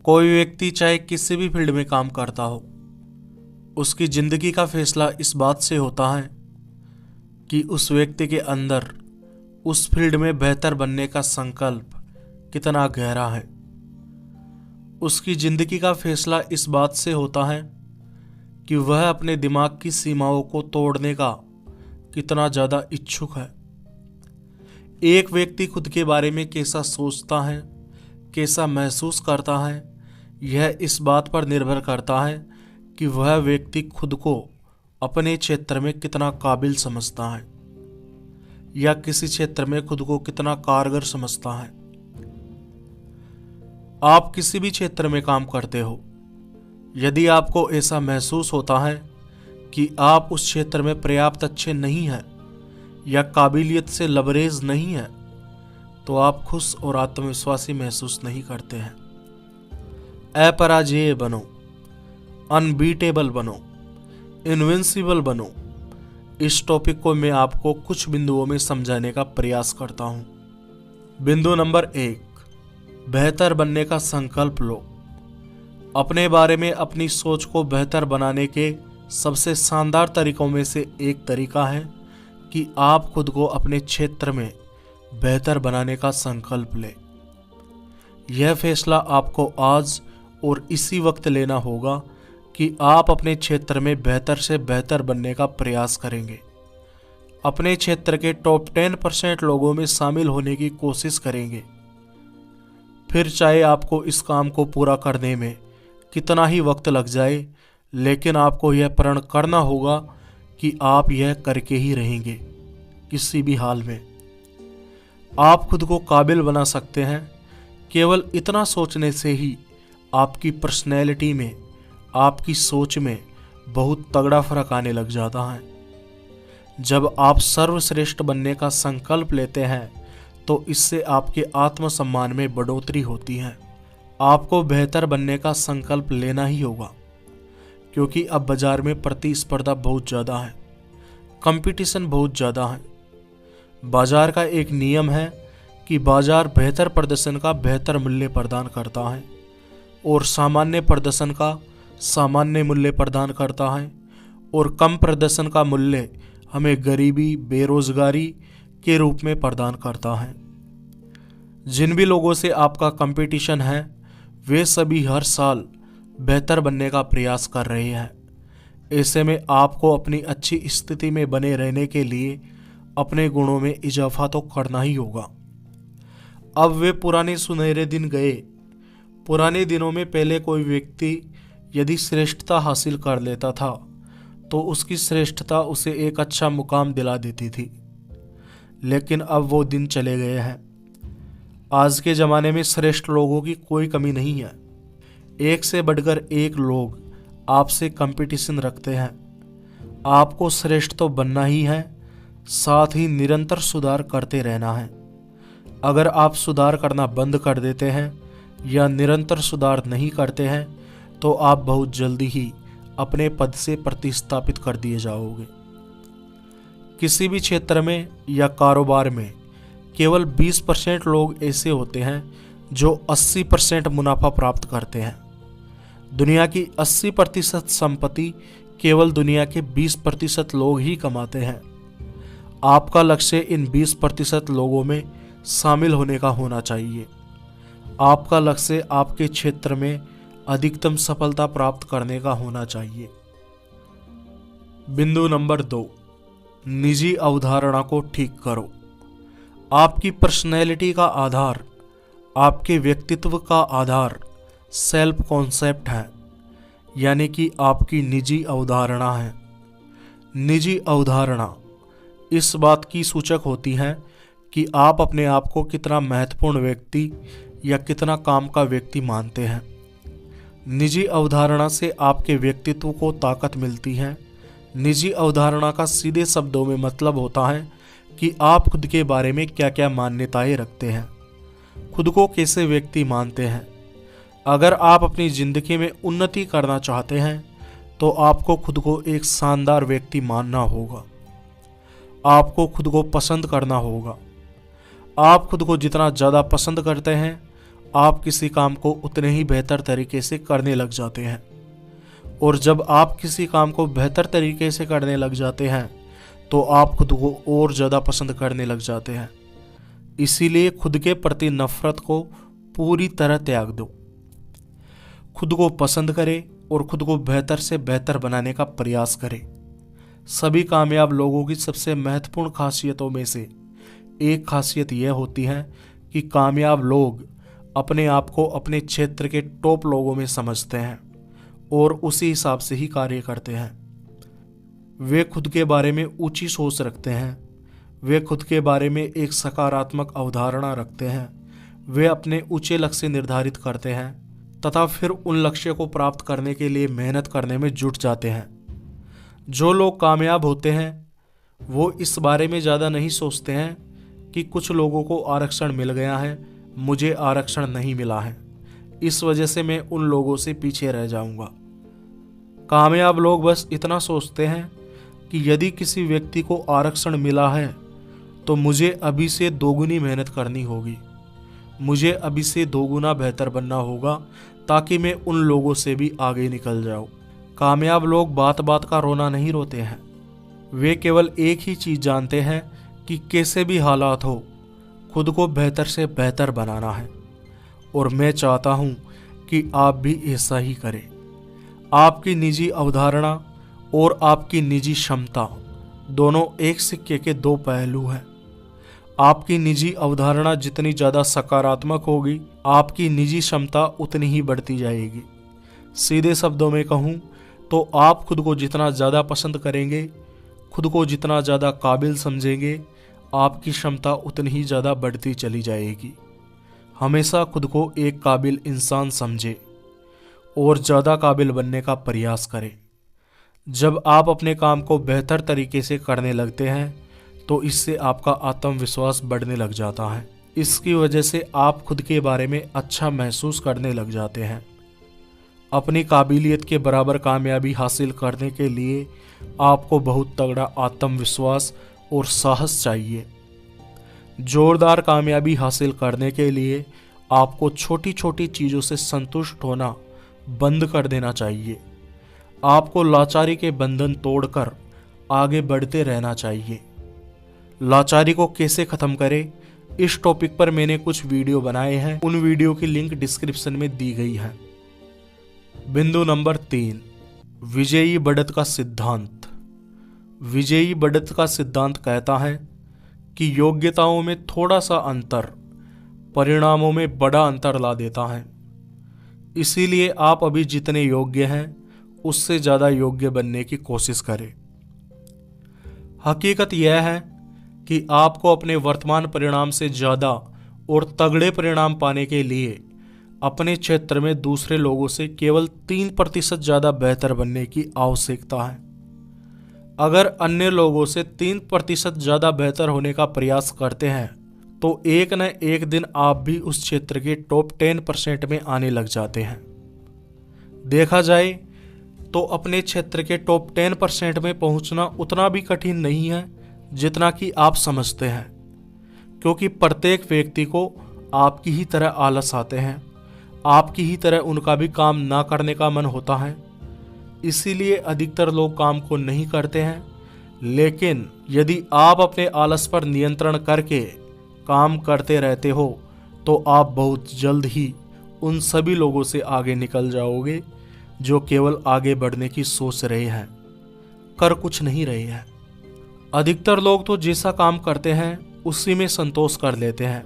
कोई व्यक्ति चाहे किसी भी फील्ड में काम करता हो, उसकी जिंदगी का फैसला इस बात से होता है कि उस व्यक्ति के अंदर उस फील्ड में बेहतर बनने का संकल्प कितना गहरा है। उसकी जिंदगी का फैसला इस बात से होता है कि वह अपने दिमाग की सीमाओं को तोड़ने का कितना ज़्यादा इच्छुक है। एक व्यक्ति खुद के बारे में कैसा सोचता है, कैसा महसूस करता है, यह इस बात पर निर्भर करता है कि वह व्यक्ति खुद को अपने क्षेत्र में कितना काबिल समझता है या किसी क्षेत्र में खुद को कितना कारगर समझता है। आप किसी भी क्षेत्र में काम करते हो, यदि आपको ऐसा महसूस होता है कि आप उस क्षेत्र में पर्याप्त अच्छे नहीं हैं या काबिलियत से लबरेज नहीं है, तो आप खुश और आत्मविश्वासी महसूस नहीं करते हैं। अपराजेय बनो, अनबीटेबल बनो, इनविंसिबल बनो। इस टॉपिक को मैं आपको कुछ बिंदुओं में समझाने का प्रयास करता हूं। बिंदु नंबर 1, बेहतर बनने का संकल्प लो। अपने बारे में अपनी सोच को बेहतर बनाने के सबसे शानदार तरीकों में से एक तरीका है कि आप खुद को अपने क्षेत्र में बेहतर बनाने का संकल्प लें। यह फैसला आपको आज और इसी वक्त लेना होगा कि आप अपने क्षेत्र में बेहतर से बेहतर बनने का प्रयास करेंगे। अपने क्षेत्र के टॉप 10% लोगों में शामिल होने की कोशिश करेंगे। फिर चाहे आपको इस काम को पूरा करने में कितना ही वक्त लग जाए, लेकिन आपको यह प्रण करना होगा कि आप यह करके ही रहेंगे किसी भी हाल में। आप खुद को काबिल बना सकते हैं। केवल इतना सोचने से ही आपकी पर्सनैलिटी में, आपकी सोच में बहुत तगड़ा फर्क आने लग जाता है। जब आप सर्वश्रेष्ठ बनने का संकल्प लेते हैं तो इससे आपके आत्मसम्मान में बढ़ोतरी होती है। आपको बेहतर बनने का संकल्प लेना ही होगा, क्योंकि अब बाजार में प्रतिस्पर्धा बहुत ज़्यादा है, कंपटीशन बहुत ज़्यादा है। बाजार का एक नियम है कि बाजार बेहतर प्रदर्शन का बेहतर मूल्य प्रदान करता है और सामान्य प्रदर्शन का सामान्य मूल्य प्रदान करता है, और कम प्रदर्शन का मूल्य हमें गरीबी, बेरोजगारी के रूप में प्रदान करता है। जिन भी लोगों से आपका कंपटीशन है, वे सभी हर साल बेहतर बनने का प्रयास कर रहे हैं। ऐसे में आपको अपनी अच्छी स्थिति में बने रहने के लिए अपने गुणों में इजाफा तो करना ही होगा। अब वे पुराने सुनहरे दिन गए। पुराने दिनों में पहले कोई व्यक्ति यदि श्रेष्ठता हासिल कर लेता था तो उसकी श्रेष्ठता उसे एक अच्छा मुकाम दिला देती थी, लेकिन अब वो दिन चले गए हैं। आज के ज़माने में श्रेष्ठ लोगों की कोई कमी नहीं है। एक से बढ़कर एक लोग आपसे कंपटीशन रखते हैं। आपको श्रेष्ठ तो बनना ही है, साथ ही निरंतर सुधार करते रहना है। अगर आप सुधार करना बंद कर देते हैं या निरंतर सुधार नहीं करते हैं तो आप बहुत जल्दी ही अपने पद से प्रतिस्थापित कर दिए जाओगे। किसी भी क्षेत्र में या कारोबार में केवल 20% लोग ऐसे होते हैं जो 80% मुनाफा प्राप्त करते हैं। दुनिया की 80% संपत्ति केवल दुनिया के 20% लोग ही कमाते हैं। आपका लक्ष्य इन 20% लोगों में शामिल होने का होना चाहिए। आपका लक्ष्य आपके क्षेत्र में अधिकतम सफलता प्राप्त करने का होना चाहिए। बिंदु नंबर 2, निजी अवधारणा को ठीक करो। आपकी पर्सनैलिटी का आधार, आपके व्यक्तित्व का आधार सेल्फ कॉन्सेप्ट है, यानी कि आपकी निजी अवधारणा है। निजी अवधारणा इस बात की सूचक होती है कि आप अपने आप को कितना महत्वपूर्ण व्यक्ति या कितना काम का व्यक्ति मानते हैं। निजी अवधारणा से आपके व्यक्तित्व को ताकत मिलती है। निजी अवधारणा का सीधे शब्दों में मतलब होता है कि आप खुद के बारे में क्या क्या मान्यताएं रखते हैं, खुद को कैसे व्यक्ति मानते हैं। अगर आप अपनी ज़िंदगी में उन्नति करना चाहते हैं तो आपको खुद को एक शानदार व्यक्ति मानना होगा। आपको खुद को पसंद करना होगा। आप खुद को जितना ज़्यादा पसंद करते हैं, आप किसी काम को उतने ही बेहतर तरीके से करने लग जाते हैं, और जब आप किसी काम को बेहतर तरीके से करने लग जाते हैं तो आप खुद को और ज़्यादा पसंद करने लग जाते हैं। इसीलिए खुद के प्रति नफरत को पूरी तरह त्याग दो। खुद को पसंद करें और खुद को बेहतर से बेहतर बनाने का प्रयास करें। सभी कामयाब लोगों की सबसे महत्वपूर्ण खासियतों में से एक खासियत यह होती है कि कामयाब लोग अपने आप को अपने क्षेत्र के टॉप लोगों में समझते हैं और उसी हिसाब से ही कार्य करते हैं। वे खुद के बारे में ऊंची सोच रखते हैं। वे खुद के बारे में एक सकारात्मक अवधारणा रखते हैं। वे अपने ऊंचे लक्ष्य निर्धारित करते हैं तथा फिर उन लक्ष्य को प्राप्त करने के लिए मेहनत करने में जुट जाते हैं। जो लोग कामयाब होते हैं वो इस बारे में ज़्यादा नहीं सोचते हैं कि कुछ लोगों को आरक्षण मिल गया है, मुझे आरक्षण नहीं मिला है, इस वजह से मैं उन लोगों से पीछे रह जाऊंगा। कामयाब लोग बस इतना सोचते हैं कि यदि किसी व्यक्ति को आरक्षण मिला है तो मुझे अभी से दोगुनी मेहनत करनी होगी, मुझे अभी से दोगुना बेहतर बनना होगा ताकि मैं उन लोगों से भी आगे निकल जाऊं। कामयाब लोग बात बात का रोना नहीं रोते हैं। वे केवल एक ही चीज़ जानते हैं कि कैसे भी हालात हो खुद को बेहतर से बेहतर बनाना है, और मैं चाहता हूं कि आप भी ऐसा ही करें। आपकी निजी अवधारणा और आपकी निजी क्षमता दोनों एक सिक्के के दो पहलू हैं। आपकी निजी अवधारणा जितनी ज़्यादा सकारात्मक होगी, आपकी निजी क्षमता उतनी ही बढ़ती जाएगी। सीधे शब्दों में कहूँ तो आप खुद को जितना ज़्यादा पसंद करेंगे, खुद को जितना ज़्यादा काबिल समझेंगे, आपकी क्षमता उतनी ही ज़्यादा बढ़ती चली जाएगी। हमेशा खुद को एक काबिल इंसान समझे और ज़्यादा काबिल बनने का प्रयास करें। जब आप अपने काम को बेहतर तरीके से करने लगते हैं तो इससे आपका आत्मविश्वास बढ़ने लग जाता है। इसकी वजह से आप खुद के बारे में अच्छा महसूस करने लग जाते हैं। अपनी काबिलियत के बराबर कामयाबी हासिल करने के लिए आपको बहुत तगड़ा आत्मविश्वास और साहस चाहिए। जोरदार कामयाबी हासिल करने के लिए आपको छोटी छोटी चीज़ों से संतुष्ट होना बंद कर देना चाहिए। आपको लाचारी के बंधन तोड़कर आगे बढ़ते रहना चाहिए। लाचारी को कैसे ख़त्म करें, इस टॉपिक पर मैंने कुछ वीडियो बनाए हैं, उन वीडियो की लिंक डिस्क्रिप्शन में दी गई है। बिंदु नंबर 3, विजयी बढ़त का सिद्धांत। विजयी बढ़त का सिद्धांत कहता है कि योग्यताओं में थोड़ा सा अंतर परिणामों में बड़ा अंतर ला देता है। इसीलिए आप अभी जितने योग्य हैं उससे ज़्यादा योग्य बनने की कोशिश करें। हकीकत यह है कि आपको अपने वर्तमान परिणाम से ज़्यादा और तगड़े परिणाम पाने के लिए अपने क्षेत्र में दूसरे लोगों से केवल 3% ज़्यादा बेहतर बनने की आवश्यकता है। अगर अन्य लोगों से 3% ज़्यादा बेहतर होने का प्रयास करते हैं तो एक न एक दिन आप भी उस क्षेत्र के टॉप 10% में आने लग जाते हैं। देखा जाए तो अपने क्षेत्र के टॉप 10% में पहुंचना उतना भी कठिन नहीं है जितना कि आप समझते हैं, क्योंकि प्रत्येक व्यक्ति को आपकी ही तरह आलस आते हैं, आपकी ही तरह उनका भी काम ना करने का मन होता है। इसीलिए अधिकतर लोग काम को नहीं करते हैं। लेकिन यदि आप अपने आलस पर नियंत्रण करके काम करते रहते हो तो आप बहुत जल्द ही उन सभी लोगों से आगे निकल जाओगे जो केवल आगे बढ़ने की सोच रहे हैं, कर कुछ नहीं रहे हैं। अधिकतर लोग तो जैसा काम करते हैं उसी में संतोष कर लेते हैं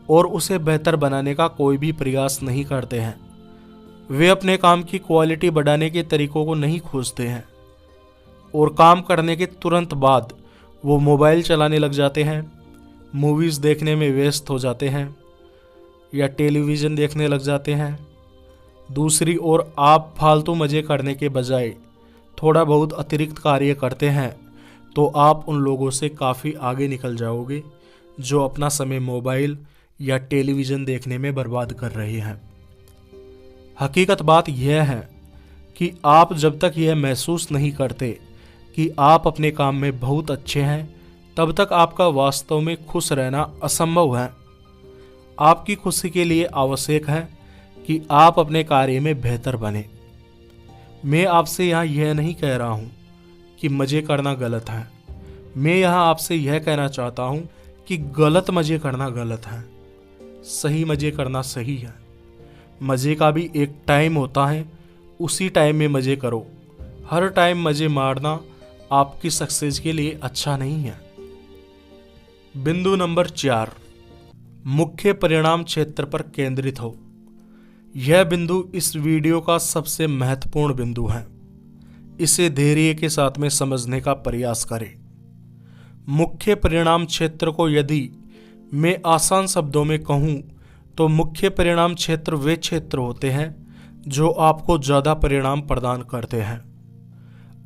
और उसे बेहतर बनाने का कोई भी प्रयास नहीं करते हैं। वे अपने काम की क्वालिटी बढ़ाने के तरीकों को नहीं खोजते हैं और काम करने के तुरंत बाद वो मोबाइल चलाने लग जाते हैं, मूवीज़ देखने में व्यस्त हो जाते हैं या टेलीविज़न देखने लग जाते हैं। दूसरी ओर आप फालतू मज़े करने के बजाय थोड़ा बहुत अतिरिक्त कार्य करते हैं तो आप उन लोगों से काफ़ी आगे निकल जाओगे जो अपना समय मोबाइल या टेलीविज़न देखने में बर्बाद कर रहे हैं। हकीकत बात यह है कि आप जब तक यह महसूस नहीं करते कि आप अपने काम में बहुत अच्छे हैं तब तक आपका वास्तव में खुश रहना असंभव है। आपकी खुशी के लिए आवश्यक है कि आप अपने कार्य में बेहतर बने। मैं आपसे यहाँ यह नहीं कह रहा हूँ कि मज़े करना गलत है। मैं यहाँ आपसे यह कहना चाहता हूँ कि गलत मज़े करना गलत है, सही मज़े करना सही है। मज़े का भी एक टाइम होता है, उसी टाइम में मज़े करो। हर टाइम मज़े मारना आपकी सक्सेस के लिए अच्छा नहीं है। बिंदु नंबर 4, मुख्य परिणाम क्षेत्र पर केंद्रित हो। यह बिंदु इस वीडियो का सबसे महत्वपूर्ण बिंदु है। इसे धैर्य के साथ में समझने का प्रयास करें। मुख्य परिणाम क्षेत्र को यदि मैं आसान शब्दों में कहूँ तो मुख्य परिणाम क्षेत्र वे क्षेत्र होते हैं जो आपको ज़्यादा परिणाम प्रदान करते हैं।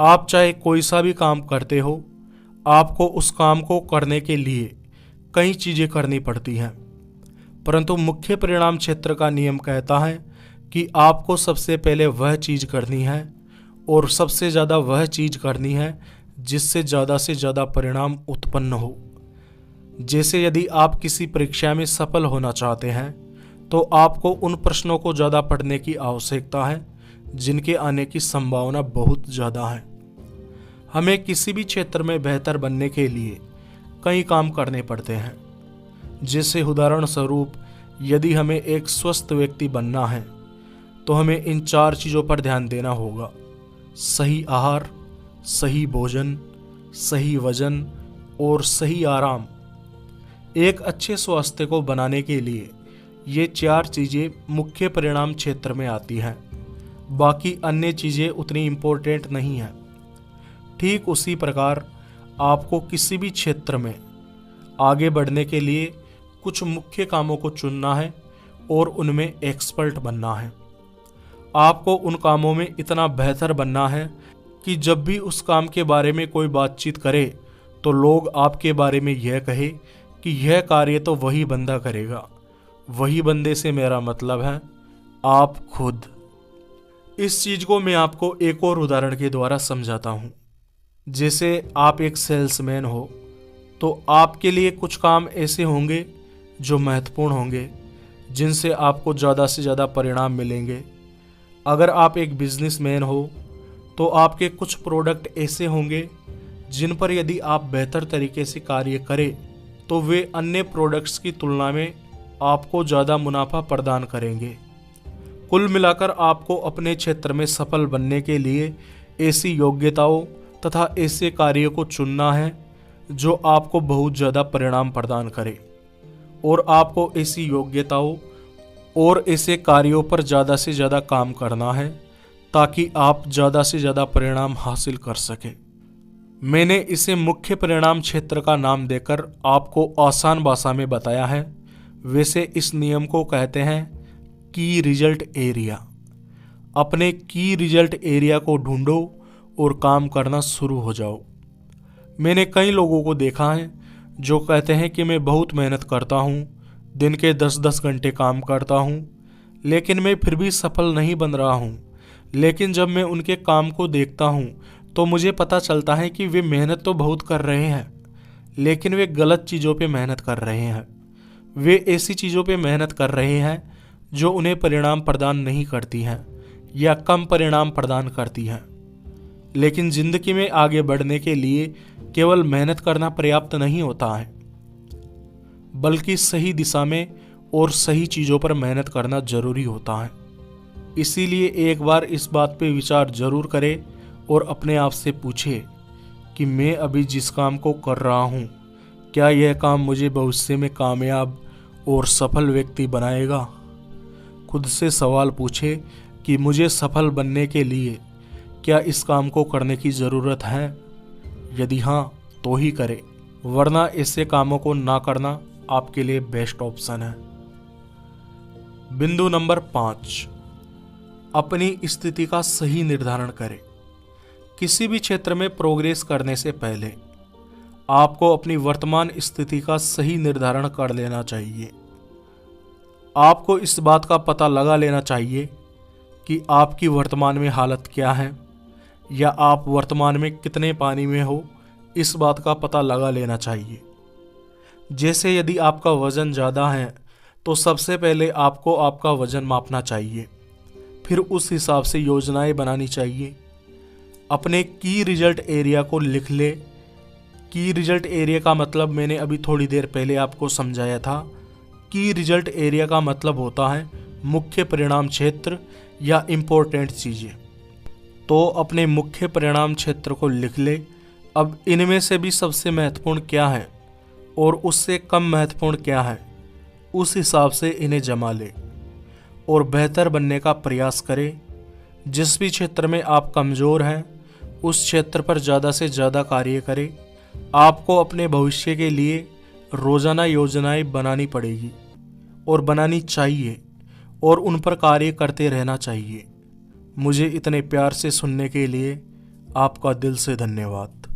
आप चाहे कोई सा भी काम करते हो, आपको उस काम को करने के लिए कई चीज़ें करनी पड़ती हैं, परंतु मुख्य परिणाम क्षेत्र का नियम कहता है कि आपको सबसे पहले वह चीज़ करनी है और सबसे ज़्यादा वह चीज़ करनी है जिससे ज़्यादा से ज़्यादा परिणाम उत्पन्न हो। जैसे यदि आप किसी परीक्षा में सफल होना चाहते हैं तो आपको उन प्रश्नों को ज़्यादा पढ़ने की आवश्यकता है जिनके आने की संभावना बहुत ज़्यादा है। हमें किसी भी क्षेत्र में बेहतर बनने के लिए कई काम करने पड़ते हैं। जैसे उदाहरण स्वरूप यदि हमें एक स्वस्थ व्यक्ति बनना है तो हमें इन 4 चीज़ों पर ध्यान देना होगा: सही आहार, सही भोजन, सही वजन और सही आराम। एक अच्छे स्वास्थ्य को बनाने के लिए ये 4 चीज़ें मुख्य परिणाम क्षेत्र में आती हैं। बाकी अन्य चीज़ें उतनी इम्पोर्टेंट नहीं हैं। ठीक उसी प्रकार आपको किसी भी क्षेत्र में आगे बढ़ने के लिए कुछ मुख्य कामों को चुनना है और उनमें एक्सपर्ट बनना है। आपको उन कामों में इतना बेहतर बनना है कि जब भी उस काम के बारे में कोई बातचीत करे तो लोग आपके बारे में यह कहे कि यह कार्य तो वही बंदा करेगा। वही बंदे से मेरा मतलब है आप खुद। इस चीज़ को मैं आपको एक और उदाहरण के द्वारा समझाता हूँ। जैसे आप एक सेल्समैन हो तो आपके लिए कुछ काम ऐसे होंगे जो महत्वपूर्ण होंगे, जिनसे आपको ज़्यादा से ज़्यादा परिणाम मिलेंगे। अगर आप एक बिजनेसमैन हो तो आपके कुछ प्रोडक्ट ऐसे होंगे जिन पर यदि आप बेहतर तरीके से कार्य करें तो वे अन्य प्रोडक्ट्स की तुलना में आपको ज़्यादा मुनाफा प्रदान करेंगे। कुल मिलाकर आपको अपने क्षेत्र में सफल बनने के लिए ऐसी योग्यताओं तथा ऐसे कार्यों को चुनना है जो आपको बहुत ज़्यादा परिणाम प्रदान करे, और आपको ऐसी योग्यताओं और ऐसे कार्यों पर ज़्यादा से ज़्यादा काम करना है ताकि आप ज़्यादा से ज़्यादा परिणाम हासिल कर सकें। मैंने इसे मुख्य परिणाम क्षेत्र का नाम देकर आपको आसान भाषा में बताया है। वैसे इस नियम को कहते हैं की रिजल्ट एरिया। अपने की रिजल्ट एरिया को ढूंढो और काम करना शुरू हो जाओ। मैंने कई लोगों को देखा है जो कहते हैं कि मैं बहुत मेहनत करता हूँ, दिन के 10-10 घंटे काम करता हूँ, लेकिन मैं फिर भी सफल नहीं बन रहा हूँ। लेकिन जब मैं उनके काम को देखता हूँ तो मुझे पता चलता है कि वे मेहनत तो बहुत कर रहे हैं, लेकिन वे गलत चीज़ों पे मेहनत कर रहे हैं। वे ऐसी चीज़ों पे मेहनत कर रहे हैं जो उन्हें परिणाम प्रदान नहीं करती हैं या कम परिणाम प्रदान करती हैं। लेकिन ज़िंदगी में आगे बढ़ने के लिए केवल मेहनत करना पर्याप्त नहीं होता है, बल्कि सही दिशा में और सही चीज़ों पर मेहनत करना जरूरी होता है। इसीलिए एक बार इस बात पे विचार जरूर करें और अपने आप से पूछे कि मैं अभी जिस काम को कर रहा हूँ, क्या यह काम मुझे भविष्य में कामयाब और सफल व्यक्ति बनाएगा। खुद से सवाल पूछे कि मुझे सफल बनने के लिए क्या इस काम को करने की ज़रूरत है। यदि हाँ तो ही करें, वरना ऐसे कामों को ना करना आपके लिए बेस्ट ऑप्शन है। बिंदु नंबर 5, अपनी स्थिति का सही निर्धारण करें। किसी भी क्षेत्र में प्रोग्रेस करने से पहले आपको अपनी वर्तमान स्थिति का सही निर्धारण कर लेना चाहिए। आपको इस बात का पता लगा लेना चाहिए कि आपकी वर्तमान में हालत क्या है, या आप वर्तमान में कितने पानी में हो, इस बात का पता लगा लेना चाहिए। जैसे यदि आपका वज़न ज़्यादा है तो सबसे पहले आपको आपका वजन मापना चाहिए, फिर उस हिसाब से योजनाएं बनानी चाहिए। अपने की रिजल्ट एरिया को लिख ले। की रिजल्ट एरिया का मतलब मैंने अभी थोड़ी देर पहले आपको समझाया था। की रिजल्ट एरिया का मतलब होता है मुख्य परिणाम क्षेत्र या इम्पोर्टेंट चीज़ें। तो अपने मुख्य परिणाम क्षेत्र को लिख ले। अब इनमें से भी सबसे महत्वपूर्ण क्या है और उससे कम महत्वपूर्ण क्या है, उस हिसाब से इन्हें जमा ले और बेहतर बनने का प्रयास करें। जिस भी क्षेत्र में आप कमज़ोर हैं उस क्षेत्र पर ज़्यादा से ज़्यादा कार्य करें। आपको अपने भविष्य के लिए रोज़ाना योजनाएं बनानी पड़ेगी और बनानी चाहिए और उन पर कार्य करते रहना चाहिए। मुझे इतने प्यार से सुनने के लिए आपका दिल से धन्यवाद।